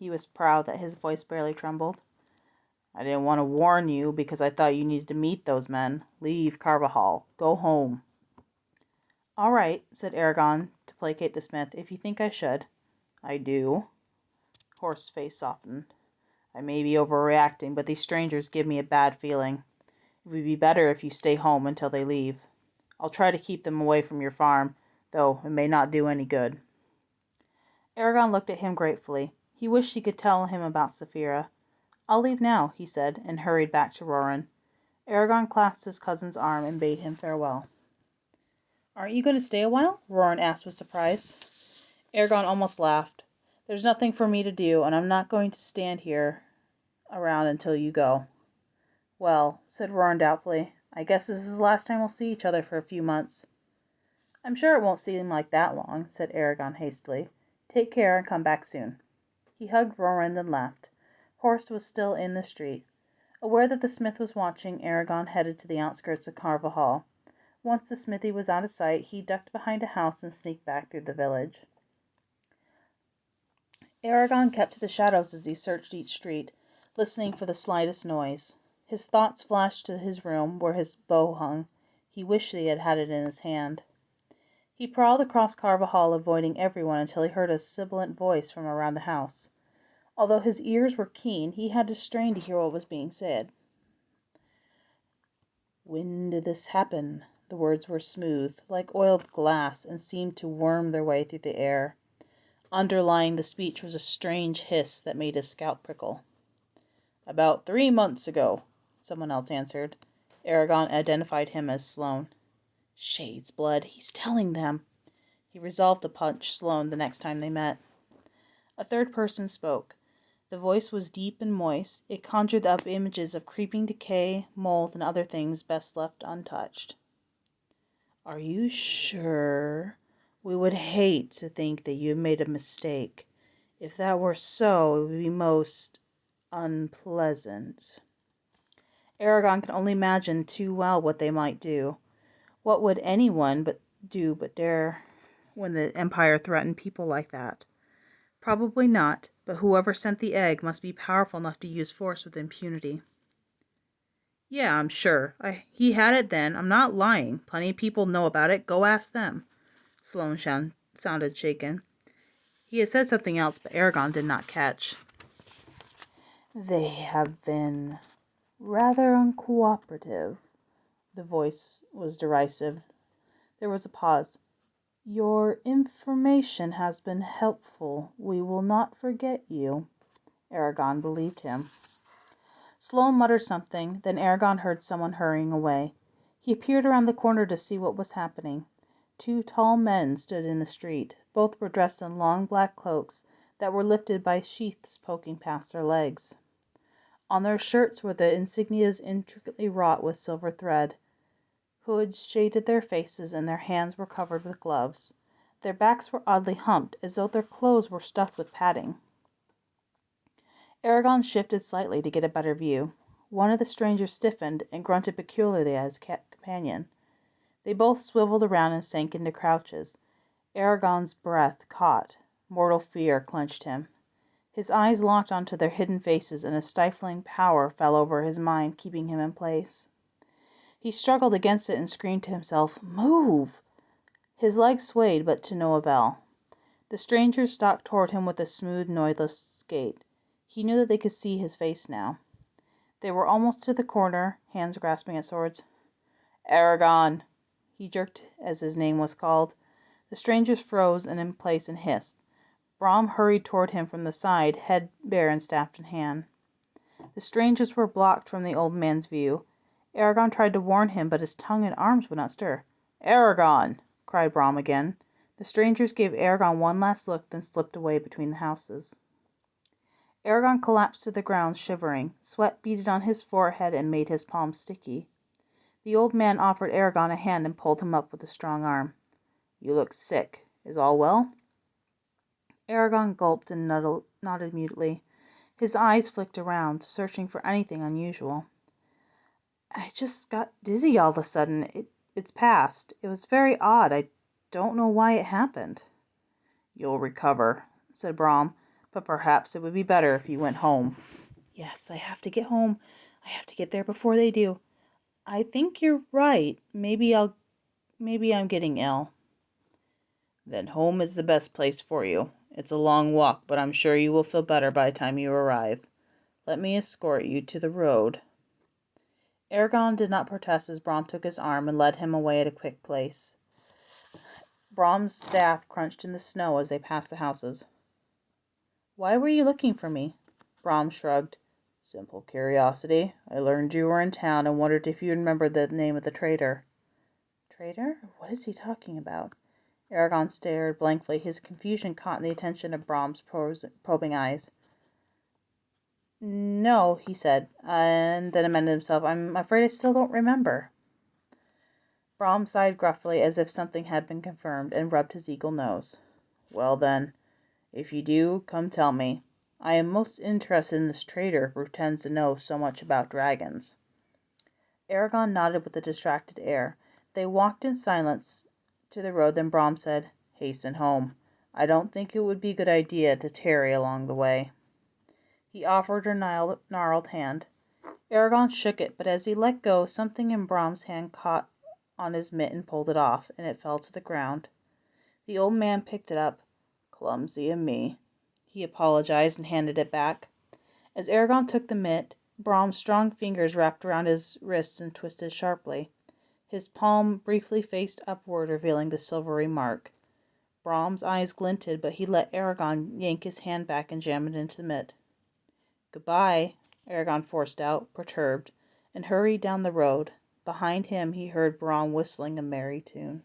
He was proud that his voice barely trembled. I didn't want to warn you because I thought you needed to meet those men. Leave Carvahall. Go home. All right, said Eragon to placate the smith, if you think I should. I do. Horst's face softened. I may be overreacting, but these strangers give me a bad feeling. It would be better if you stay home until they leave. I'll try to keep them away from your farm, though it may not do any good. Eragon looked at him gratefully. He wished he could tell him about Saphira. I'll leave now, he said, and hurried back to Roran. Eragon clasped his cousin's arm and bade him farewell. Aren't you going to stay a while? Roran asked with surprise. Eragon almost laughed. There's nothing for me to do, and I'm not going to stand here around until you go. Well, said Roran doubtfully, I guess this is the last time we'll see each other for a few months. I'm sure it won't seem like that long, said Eragon hastily. Take care and come back soon. He hugged Roran, then left. Horst was still in the street. Aware that the smith was watching, Eragon headed to the outskirts of Carvahall. Once the smithy was out of sight, he ducked behind a house and sneaked back through the village. Eragon kept to the shadows as he searched each street, listening for the slightest noise. His thoughts flashed to his room, where his bow hung. He wished he had had it in his hand. He prowled across Carvahall, avoiding everyone, until he heard a sibilant voice from around the house. Although his ears were keen, he had to strain to hear what was being said. When did this happen? The words were smooth, like oiled glass, and seemed to worm their way through the air. Underlying the speech was a strange hiss that made his scalp prickle. About 3 months ago, someone else answered. Eragon identified him as Sloane. Shades, blood, he's telling them. He resolved to punch Sloane the next time they met. A third person spoke. The voice was deep and moist. It conjured up images of creeping decay, mold, and other things best left untouched. Are you sure? We would hate to think that you had made a mistake. If that were so, it would be most unpleasant. Eragon could only imagine too well what they might do. What would anyone but dare when the Empire threatened people like that? Probably not, but whoever sent the egg must be powerful enough to use force with impunity. Yeah, I'm sure. He had it then. I'm not lying. Plenty of people know about it. Go ask them. Sloane sounded shaken. He had said something else, but Eragon did not catch. They have been rather uncooperative. The voice was derisive. There was a pause. Your information has been helpful. We will not forget you. Eragon believed him. Sloane muttered something, then Eragon heard someone hurrying away. He peered around the corner to see what was happening. 2 tall men stood in the street. Both were dressed in long black cloaks that were lifted by sheaths poking past their legs. On their shirts were the insignias intricately wrought with silver thread. Hoods shaded their faces, and their hands were covered with gloves. Their backs were oddly humped, as though their clothes were stuffed with padding. Eragon shifted slightly to get a better view. One of the strangers stiffened and grunted peculiarly at his companion. They both swiveled around and sank into crouches. Eragon's breath caught. Mortal fear clenched him. His eyes locked onto their hidden faces, and a stifling power fell over his mind, keeping him in place. He struggled against it and screamed to himself, Move! His legs swayed, but to no avail. The strangers stalked toward him with a smooth, noiseless gait. He knew that they could see his face now. They were almost to the corner, hands grasping at swords. Eragon! He jerked as his name was called. The strangers froze in place and hissed. Brom hurried toward him from the side, head bare and staff in hand. The strangers were blocked from the old man's view. Eragon tried to warn him, but his tongue and arms would not stir. Eragon! Cried Brom again. The strangers gave Eragon one last look, then slipped away between the houses. Eragon collapsed to the ground, shivering. Sweat beaded on his forehead and made his palms sticky. The old man offered Eragon a hand and pulled him up with a strong arm. You look sick. Is all well? Eragon gulped and nodded mutely. His eyes flicked around, searching for anything unusual. I just got dizzy all of a sudden. It's passed. It was very odd. I don't know why it happened. You'll recover, said Brom, But perhaps it would be better if you went home. Yes, I have to get home. I have to get there before they do. I think you're right. Maybe I'm getting ill. Then home is the best place for you. It's a long walk, but I'm sure you will feel better by the time you arrive. Let me escort you to the road. Eragon did not protest as Brom took his arm and led him away at a quick pace. Brom's staff crunched in the snow as they passed the houses. Why were you looking for me? Brom shrugged. Simple curiosity. I learned you were in town and wondered if you remembered the name of the traitor. Traitor? What is he talking about? Eragon stared blankly, his confusion caught in the attention of Brom's probing eyes. No, he said, and then amended himself. I'm afraid I still don't remember. Brom sighed gruffly as if something had been confirmed and rubbed his eagle nose. Well then, if you do, come tell me. I am most interested in this traitor who pretends to know so much about dragons. Eragon nodded with a distracted air. They walked in silence to the road, then Brom said, Hasten home. I don't think it would be a good idea to tarry along the way. He offered her gnarled hand. Eragon shook it, but as he let go, something in Brom's hand caught on his mitt and pulled it off, and it fell to the ground. The old man picked it up. Clumsy of me. He apologized and handed it back. As Eragon took the mitt, Brom's strong fingers wrapped around his wrists and twisted sharply. His palm briefly faced upward, revealing the silvery mark. Brom's eyes glinted, but he let Eragon yank his hand back and jam it into the mitt. Goodbye, Eragon forced out, perturbed, and hurried down the road. Behind him he heard Brom whistling a merry tune.